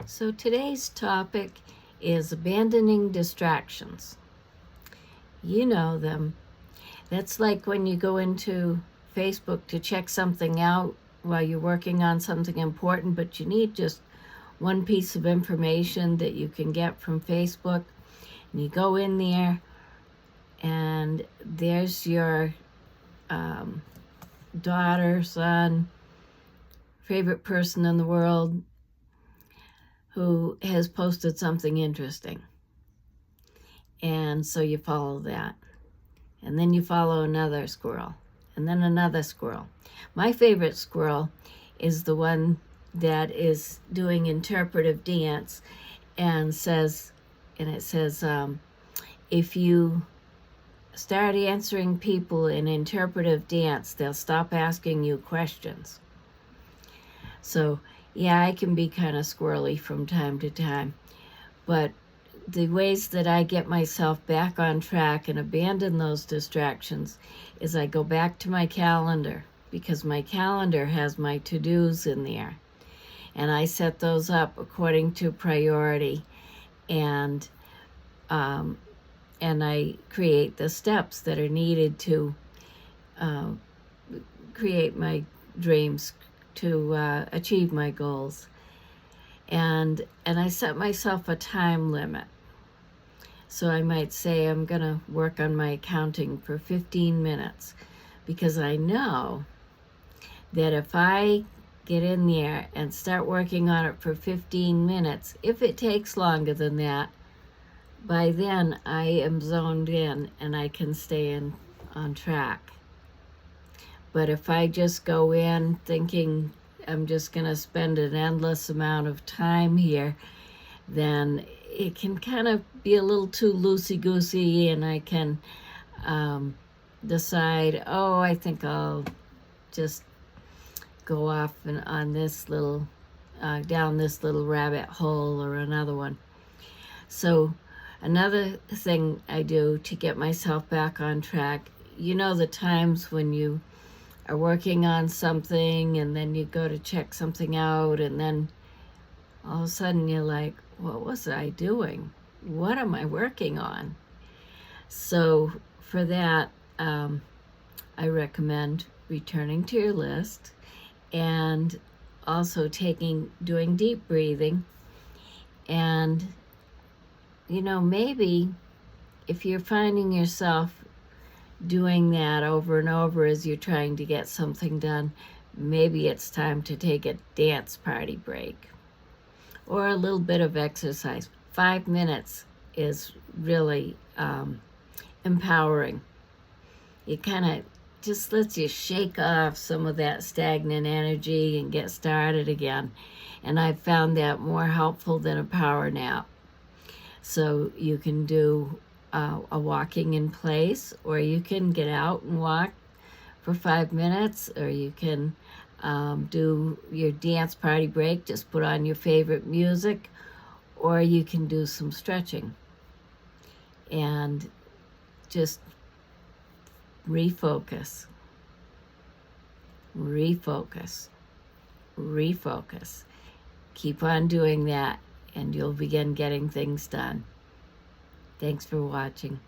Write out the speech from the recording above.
So today's topic is abandoning distractions. You know them. That's like when you go into Facebook to check something out while you're working on something important, but you need just one piece of information that you can get from Facebook. And you go in there, and there's your daughter, son, favorite person in the world who has posted something interesting. And so you follow that. And then you follow another squirrel, and then another squirrel. My favorite squirrel is the one that is doing interpretive dance and it says, if you start answering people in interpretive dance, they'll stop asking you questions. So, yeah, I can be kind of squirrely from time to time, but the ways that I get myself back on track and abandon those distractions is I go back to my calendar, because my calendar has my to-dos in there. And I set those up according to priority, and I create the steps that are needed to create my dreams, to achieve my goals. And I set myself a time limit. So I might say I'm going to work on my accounting for 15 minutes, because I know that if I get in there and start working on it for 15 minutes, if it takes longer than that, by then I am zoned in and I can stay on track. But if I just go in thinking I'm just going to spend an endless amount of time here, then it can kind of be a little too loosey-goosey, and I can decide, I think I'll just go off on this little, down this little rabbit hole or another one. So another thing I do to get myself back on track, the times when you are working on something and then you go to check something out, and then all of a sudden you're like, what was I doing? What am I working on? So for that, I recommend returning to your list and also doing deep breathing. And, maybe if you're finding yourself doing that over and over as you're trying to get something done, maybe it's time to take a dance party break or a little bit of exercise. 5 minutes is really empowering. It kind of just lets you shake off some of that stagnant energy and get started again. And I've found that more helpful than a power nap. So you can do a walking in place, or you can get out and walk for 5 minutes, or you can do your dance party break, just put on your favorite music, or you can do some stretching and just refocus. Keep on doing that, and you'll begin getting things done. Thanks for watching.